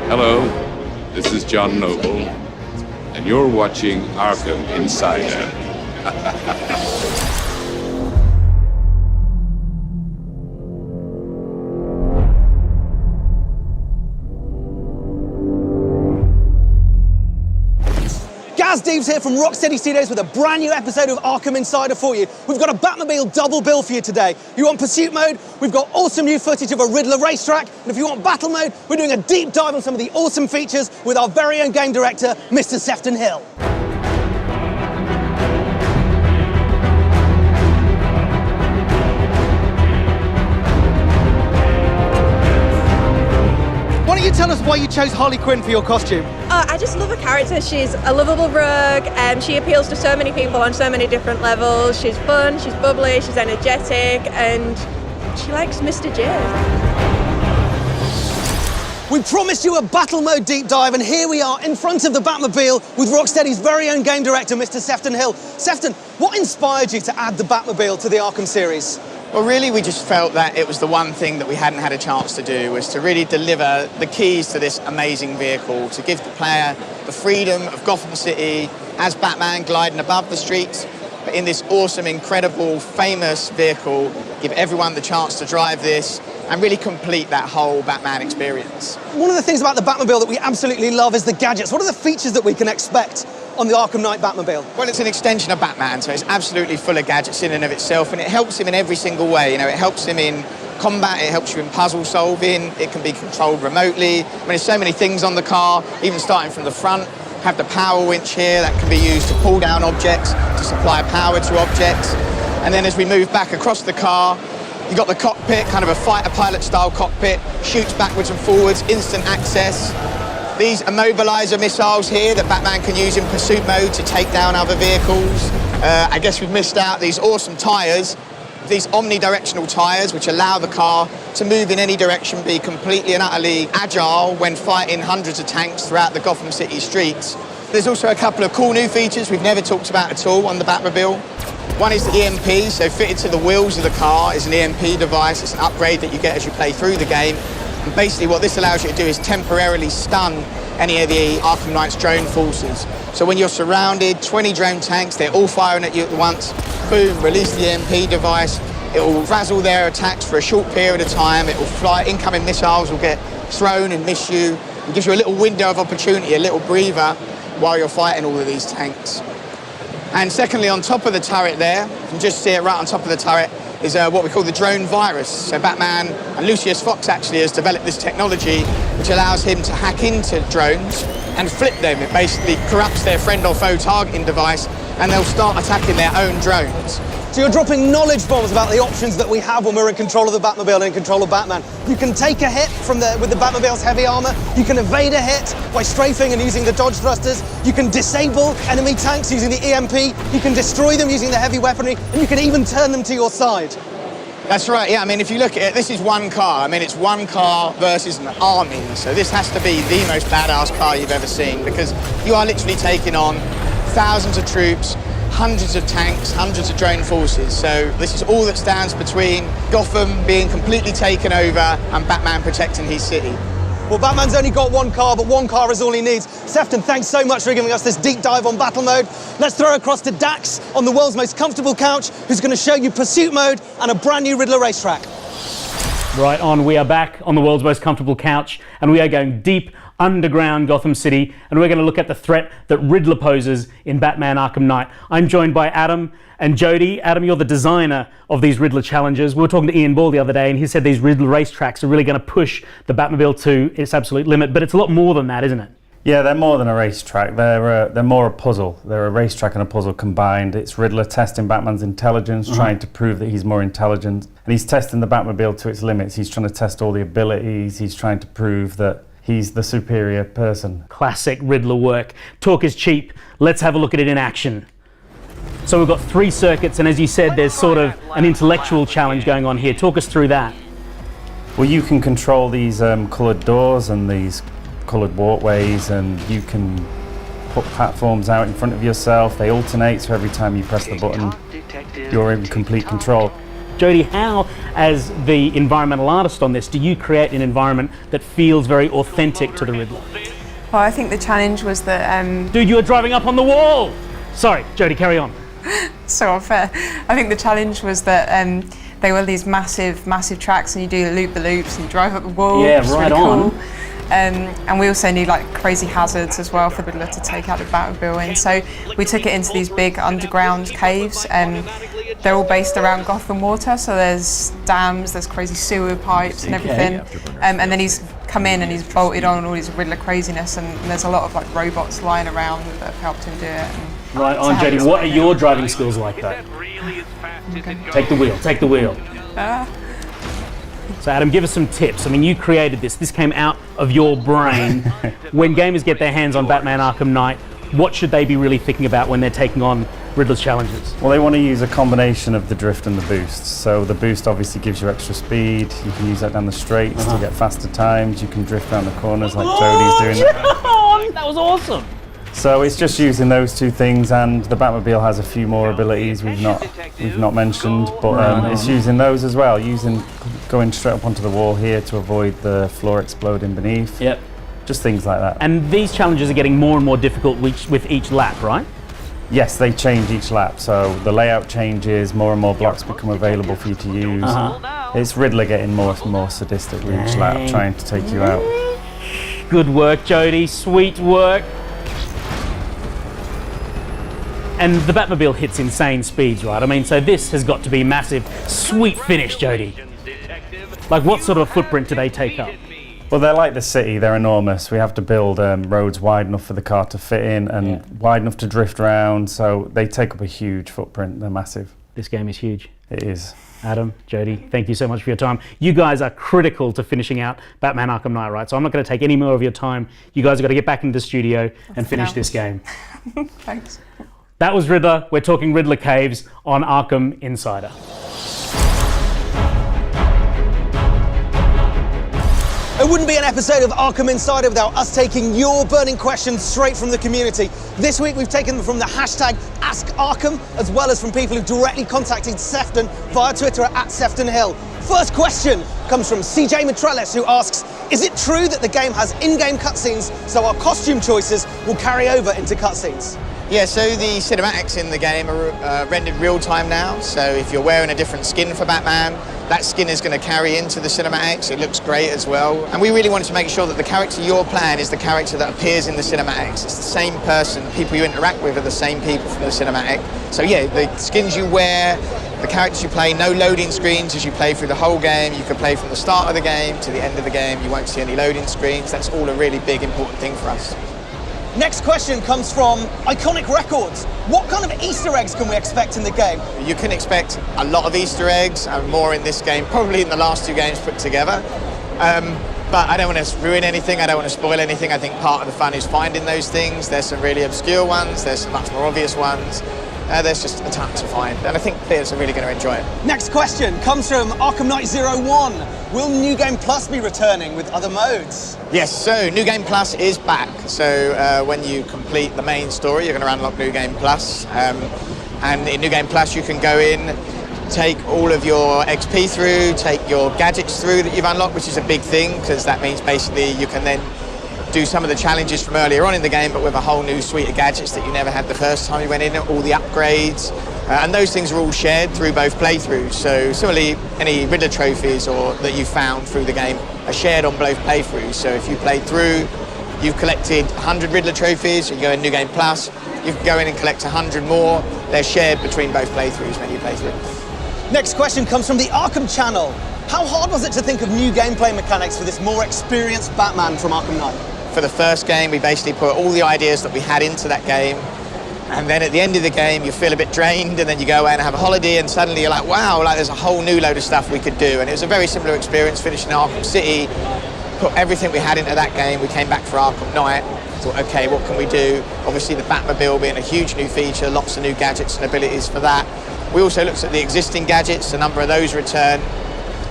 Hello, this is John Noble, and you're watching Arkham Insider. Gaz Deeves here from Rocksteady Studios with a brand new episode of Arkham Insider for you. We've got a Batmobile Double-Bill for you today. You want pursuit mode? We've got awesome new footage of a Riddler racetrack. And if you want battle mode, we're doing a deep dive on some of the awesome features with our very own game director, Mr. Sefton Hill. Why don't you tell us why you chose Harley Quinn for your costume? I just love her character. She's a lovable rogue, and she appeals to so many people on so many different levels. She's fun, she's bubbly, she's energetic, and she likes Mr. J. We promised you a battle mode deep dive, and here we are in front of the Batmobile with Rocksteady's very own game director, Mr. Sefton Hill. Sefton, what inspired you to add the Batmobile to the Arkham series? Well, really, we just felt that it was the one thing that we hadn't had a chance to do, was to really deliver the keys to this amazing vehicle, to give the player the freedom of Gotham City as Batman gliding above the streets, but in this awesome, incredible, famous vehicle, give everyone the chance to drive this and really complete that whole Batman experience. One of the things about the Batmobile that we absolutely love is the gadgets. What are the features that we can expect on the Arkham Knight Batmobile? Well, it's an extension of Batman, so it's absolutely full of gadgets in and of itself, and it helps him in every single way. You know, it helps him in combat, it helps you in puzzle solving, it can be controlled remotely. I mean, there's so many things on the car, even starting from the front. Have the power winch here that can be used to pull down objects, to supply power to objects. And then as we move back across the car, you've got the cockpit, kind of a fighter pilot style cockpit, shoots backwards and forwards, instant access. These immobilizer missiles here that Batman can use in pursuit mode to take down other vehicles. I guess we've missed out these awesome tyres, these omnidirectional tyres which allow the car to move in any direction, be completely and utterly agile when fighting hundreds of tanks throughout the Gotham City streets. There's also a couple of cool new features we've never talked about at all on the Batmobile. One is the EMP, so fitted to the wheels of the car is an EMP device. It's an upgrade that you get as you play through the game. And basically what this allows you to do is temporarily stun any of the Arkham Knight's drone forces. So when you're surrounded, 20 drone tanks, they're all firing at you at once, boom, release the EMP device. It will razzle their attacks for a short period of time. It will fly, incoming missiles will get thrown and miss you. It gives you a little window of opportunity, a little breather while you're fighting all of these tanks. And secondly, on top of the turret there, you can just see it right on top of the turret, is what we call the drone virus. So Batman and Lucius Fox actually has developed this technology which allows him to hack into drones and flip them. It basically corrupts their friend or foe targeting device and they'll start attacking their own drones. So you're dropping knowledge bombs about the options that we have when we're in control of the Batmobile and in control of Batman. You can take a hit with the Batmobile's heavy armor. You can evade a hit by strafing and using the dodge thrusters. You can disable enemy tanks using the EMP. You can destroy them using the heavy weaponry, and you can even turn them to your side. That's right, yeah. I mean, if you look at it, this is one car. I mean, it's one car versus an army. So this has to be the most badass car you've ever seen, because you are literally taking on thousands of troops, hundreds of tanks, hundreds of drone forces. So this is all that stands between Gotham being completely taken over and Batman protecting his city. Well, Batman's only got one car, but one car is all he needs. Sefton, thanks so much for giving us this deep dive on battle mode. Let's throw across to Dax on the world's most comfortable couch, who's going to show you pursuit mode and a brand new Riddler racetrack. Right on, we are back on the world's most comfortable couch, and we are going deep underground Gotham City, and we're going to look at the threat that Riddler poses in Batman Arkham Knight. I'm joined by Adam and Jody. Adam, you're the designer of these Riddler challenges. We were talking to Ian Ball the other day, and he said these Riddler racetracks are really going to push the Batmobile to its absolute limit, but it's a lot more than that, isn't it? Yeah, they're more than a racetrack. They're more a puzzle. They're a racetrack and a puzzle combined. It's Riddler testing Batman's intelligence, trying to prove that he's more intelligent, and he's testing the Batmobile to its limits. He's trying to test all the abilities. He's trying to prove that he's the superior person. Classic Riddler work. Talk is cheap. Let's have a look at it in action. So we've got 3 circuits, and as you said, there's sort of an intellectual challenge going on here. Talk us through that. Well, you can control these coloured doors and these coloured walkways, and you can put platforms out in front of yourself. They alternate, so every time you press the button, you're in complete control. Jodie, how, as the environmental artist on this, do you create an environment that feels very authentic to the Riddler? Well, I think the challenge was that... Dude, you were driving up on the wall! Sorry, Jodie, carry on. So unfair. I think the challenge was that they were these massive tracks, and you do loop-the-loops and you drive up the wall. Yeah, which is right really on. cool. And we also need like crazy hazards as well for the Riddler to take out the Batmobile in. So we took it into these big underground caves, and they're all based around Gotham water. So there's dams, there's crazy sewer pipes and everything. And then he's come in and he's bolted on all his Riddler craziness, and there's a lot of like robots lying around that have helped him do it. And Right on, Jodie. What are your driving skills like, though? Take the wheel, take the wheel. So Adam, give us some tips. I mean, you created this. This came out of your brain. When gamers get their hands on Batman Arkham Knight, what should they be really thinking about when they're taking on Riddler's challenges? Well, they want to use a combination of the drift and the boost. So the boost obviously gives you extra speed. You can use that down the straights to get faster times. You can drift around the corners like Jodie's doing. John, that was awesome. So it's just using those two things, and the Batmobile has a few more abilities we've not mentioned, but it's using those as well. Going straight up onto the wall here to avoid the floor exploding beneath. Yep. Just things like that. And these challenges are getting more and more difficult with each lap, right? Yes, they change each lap, so the layout changes, more and more blocks become available for you to use. It's Riddler getting more and more sadistic with each lap, trying to take you out. Good work, Jodie. Sweet work. And the Batmobile hits insane speeds, right? I mean, so this has got to be massive. Sweet finish, Jodie. Like, what sort of a footprint do they take up? Well, they're like the city, they're enormous. We have to build roads wide enough for the car to fit in and wide enough to drift around, so they take up a huge footprint, they're massive. This game is huge. It is. Adam, Jodie, thank you so much for your time. You guys are critical to finishing out Batman Arkham Knight, right? So I'm not going to take any more of your time. You guys have got to get back into the studio and finish this game. thanks. That was Riddler. We're talking Riddler Caves on Arkham Insider. It wouldn't be an episode of Arkham Insider without us taking your burning questions straight from the community. This week we've taken them from the hashtag #AskArkham, as well as from people who've directly contacted Sefton via Twitter at Sefton Hill. First question comes from CJ Matrellis, who asks, is it true that the game has in-game cutscenes, so our costume choices will carry over into cutscenes? Yeah, so the cinematics in the game are rendered real time now. So if you're wearing a different skin for Batman, that skin is going to carry into the cinematics. It looks great as well. And we really wanted to make sure that the character you're playing is the character that appears in the cinematics. It's the same person. People you interact with are the same people from the cinematic. So yeah, the skins you wear, the characters you play, no loading screens as you play through the whole game. You can play from the start of the game to the end of the game. You won't see any loading screens. That's all a really big, important thing for us. Next question comes from Iconic Records. What kind of Easter eggs can we expect in the game? You can expect a lot of Easter eggs and more in this game, probably in the last two games put together. But I don't want to ruin anything, I don't want to spoil anything. I think part of the fun is finding those things. There's some really obscure ones, there's some much more obvious ones. There's just a ton to find, and I think players are really going to enjoy it. Next question comes from Arkham Knight 01. Will New Game Plus be returning with other modes? Yes, so New Game Plus is back. So when you complete the main story, you're going to unlock New Game Plus. And in New Game Plus, you can go in, take all of your XP through, take your gadgets through that you've unlocked, which is a big thing, because that means basically you can then do some of the challenges from earlier on in the game, but with a whole new suite of gadgets that you never had the first time you went in, all the upgrades. And those things are all shared through both playthroughs. So similarly, any Riddler trophies that you found through the game are shared on both playthroughs. So if you played through, you've collected 100 Riddler trophies, you go in New Game Plus, you can go in and collect 100 more. They're shared between both playthroughs when you play through. Next question comes from the Arkham channel. How hard was it to think of new gameplay mechanics for this more experienced Batman from Arkham Knight? For the first game, we basically put all the ideas that we had into that game, and then at the end of the game, you feel a bit drained, and then you go away and have a holiday, and suddenly you're like, wow, like there's a whole new load of stuff we could do. And it was a very similar experience finishing Arkham City, put everything we had into that game, we came back for Arkham Knight, thought, okay, what can we do? Obviously the Batmobile being a huge new feature, lots of new gadgets and abilities for that. We also looked at the existing gadgets, a number of those return,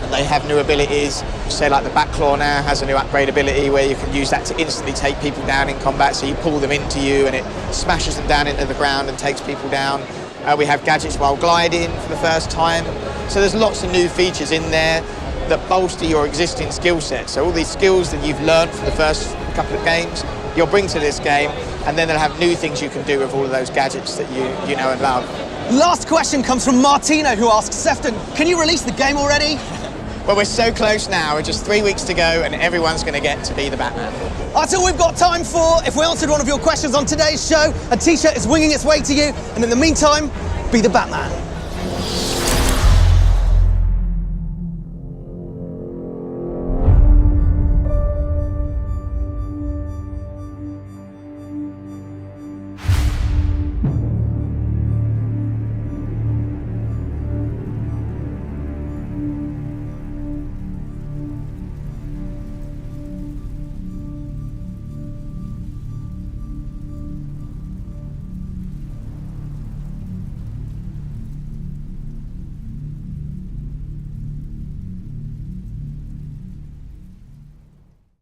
and they have new abilities. Say like the Batclaw now has a new upgrade ability where you can use that to instantly take people down in combat, so you pull them into you and it smashes them down into the ground and takes people down. We have gadgets while gliding for the first time. So there's lots of new features in there that bolster your existing skill set. So all these skills that you've learned from the first couple of games, you'll bring to this game, and then they'll have new things you can do with all of those gadgets that you know and love. Last question comes from Martino, who asks, Sefton, can you release the game already? Well, we're so close now. We're just 3 weeks to go, and everyone's going to get to be the Batman. That's all we've got time for. If we answered one of your questions on today's show, a t-shirt is winging its way to you. And in the meantime, be the Batman.